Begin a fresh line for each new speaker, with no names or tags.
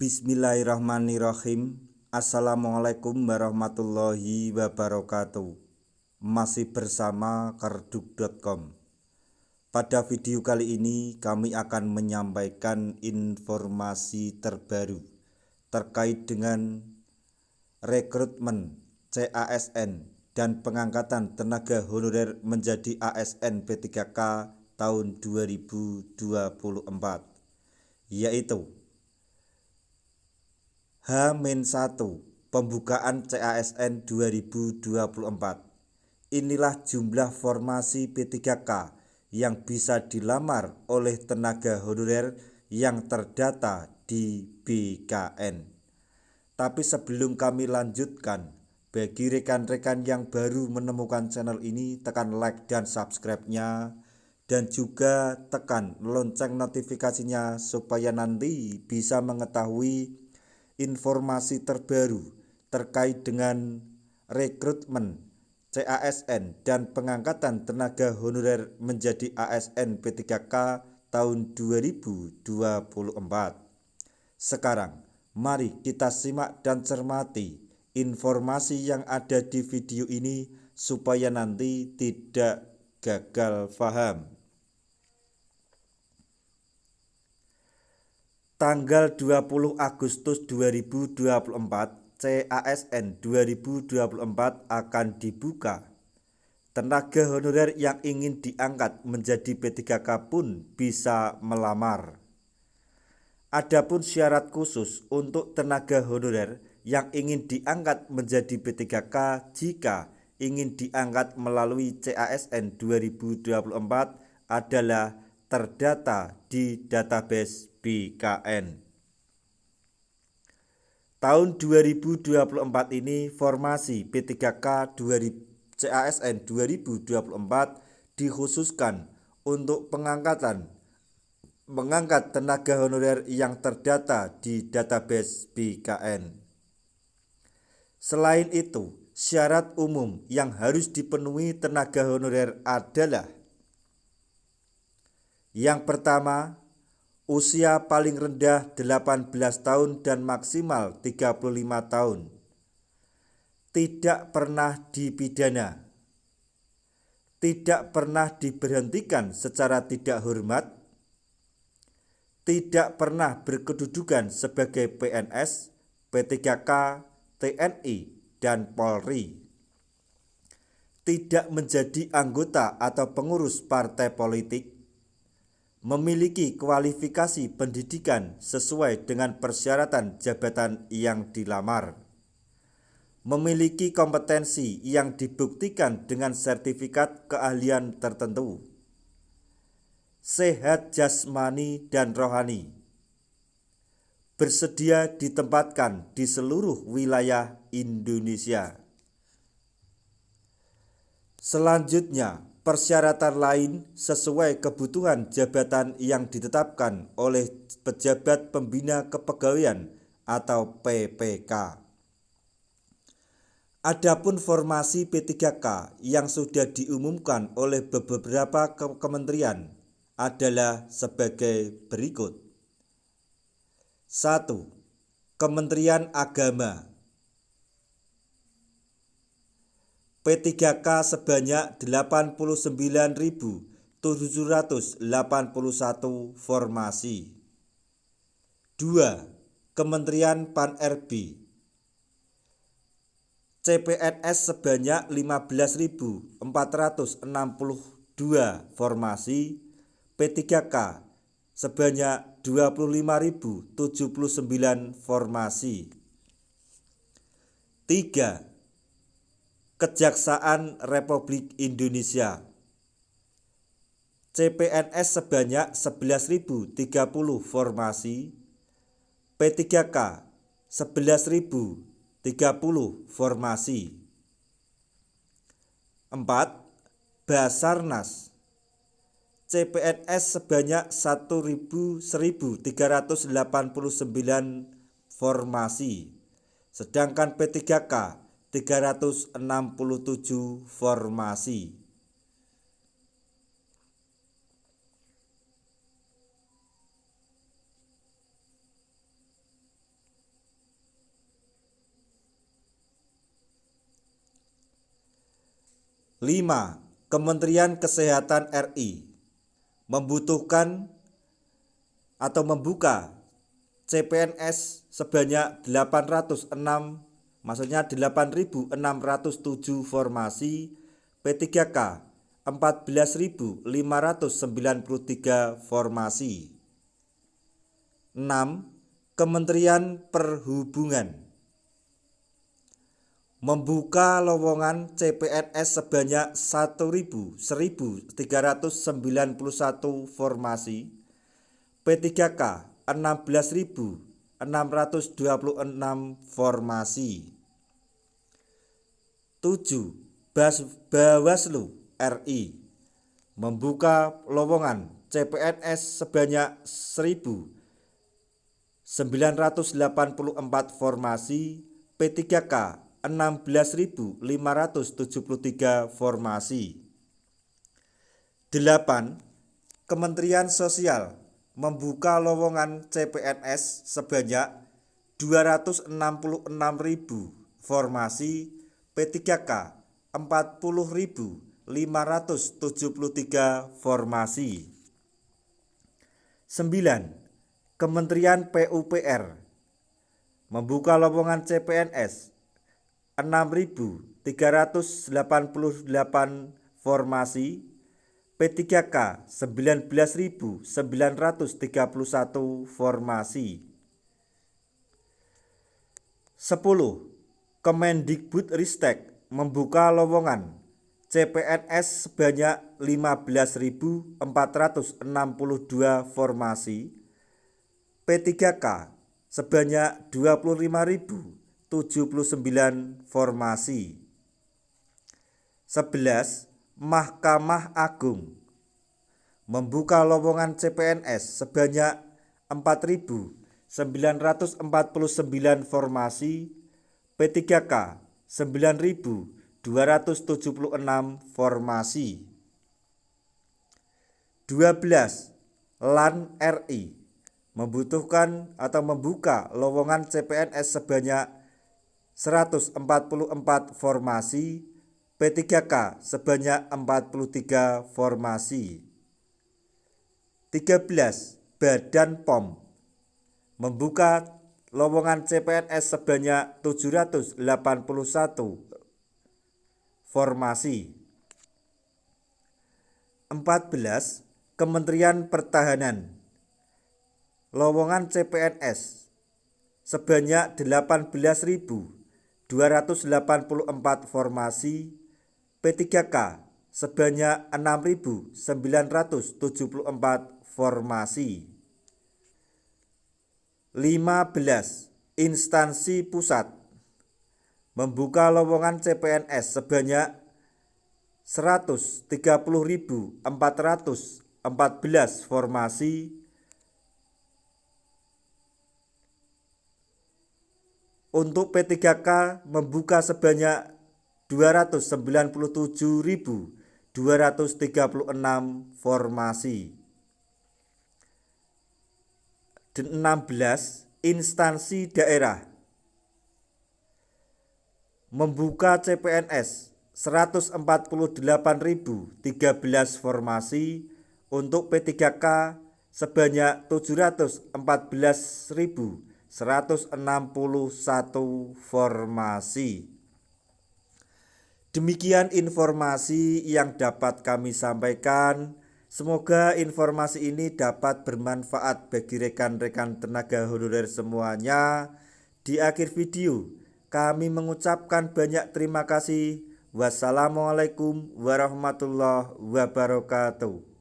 Bismillahirrahmanirrahim. Assalamualaikum warahmatullahi wabarakatuh. Masih bersama kerdug.com. Pada video kali ini kami akan menyampaikan informasi terbaru terkait dengan rekrutmen CASN dan pengangkatan tenaga honorer menjadi ASN P3K tahun 2024, yaitu H-1 pembukaan CASN 2024. Inilah jumlah formasi P3K yang bisa dilamar oleh tenaga honorer yang terdata di BKN. Tapi sebelum kami lanjutkan, bagi rekan-rekan yang baru menemukan channel ini, tekan like dan subscribe-nya, dan juga tekan lonceng notifikasinya supaya nanti bisa mengetahui informasi terbaru terkait dengan rekrutmen CASN dan pengangkatan tenaga honorer menjadi ASN P3K tahun 2024. Sekarang, mari kita simak dan cermati informasi yang ada di video ini supaya nanti tidak gagal paham. Tanggal 20 Agustus 2024, CASN 2024 akan dibuka. Tenaga honorer yang ingin diangkat menjadi P3K pun bisa melamar. Adapun syarat khusus untuk tenaga honorer yang ingin diangkat menjadi P3K jika ingin diangkat melalui CASN 2024 adalah terdata di database BKN. Tahun 2024 ini formasi P3K CASN 2024 dikhususkan untuk mengangkat tenaga honorer yang terdata di database BKN. Selain itu, syarat umum yang harus dipenuhi tenaga honorer adalah: yang pertama, usia paling rendah 18 tahun dan maksimal 35 tahun. Tidak pernah dipidana. Tidak pernah diberhentikan secara tidak hormat. Tidak pernah berkedudukan sebagai PNS, P3K, TNI, dan Polri. Tidak menjadi anggota atau pengurus partai politik. Memiliki kualifikasi pendidikan sesuai dengan persyaratan jabatan yang dilamar. Memiliki kompetensi yang dibuktikan dengan sertifikat keahlian tertentu. Sehat jasmani dan rohani. Bersedia ditempatkan di seluruh wilayah Indonesia. Selanjutnya, persyaratan lain sesuai kebutuhan jabatan yang ditetapkan oleh pejabat pembina kepegawaian atau PPK. Adapun formasi P3K yang sudah diumumkan oleh beberapa kementerian adalah sebagai berikut. 1. Kementerian Agama. P3K sebanyak 89.781 formasi. 2. Kementerian Pan-RB. CPNS sebanyak 15.462 formasi. P3K sebanyak 25.079 formasi. 3. Kejaksaan Republik Indonesia. CPNS sebanyak 11.030 formasi. P3K 11.030 formasi. 4. Basarnas. CPNS sebanyak 1.389 formasi. Sedangkan P3K 367 formasi. 5. Kementerian Kesehatan RI membutuhkan atau membuka CPNS sebanyak 8.607 formasi, P3K 14.593 formasi. 6. Kementerian Perhubungan membuka lowongan CPNS sebanyak 1.391 formasi, P3K 16.626 formasi. 7. Bawaslu RI membuka lowongan CPNS sebanyak 1.984 formasi, P3K 16.573 formasi. 8. Kementerian Sosial membuka lowongan CPNS sebanyak 266.000 formasi, P3K 40.573 formasi. 9. Kementerian PUPR membuka lowongan CPNS 6.388 formasi, P3K 19.931 formasi. 10. Kemendikbudristek membuka lowongan CPNS sebanyak 15.462 formasi, P3K sebanyak 25.079 formasi. 11. Mahkamah Agung membuka lowongan CPNS sebanyak 4.949 formasi, P3K 9.276 formasi. 12. LAN RI membutuhkan atau membuka lowongan CPNS sebanyak 144 formasi, P3K sebanyak 43 formasi. 13. Badan POM membuka lowongan CPNS sebanyak 781 formasi. 14. Kementerian Pertahanan lowongan CPNS sebanyak 18.284 formasi, P3K sebanyak 6.974 formasi. 15. Instansi pusat membuka lowongan CPNS sebanyak 130.414 formasi, untuk P3K membuka sebanyak 297.236 formasi. 16. Instansi daerah membuka CPNS 148.013 formasi, untuk P3K sebanyak 714.161 formasi. Demikian informasi yang dapat kami sampaikan. Semoga informasi ini dapat bermanfaat bagi rekan-rekan tenaga honorer semuanya. Di akhir video, kami mengucapkan banyak terima kasih. Wassalamualaikum warahmatullahi wabarakatuh.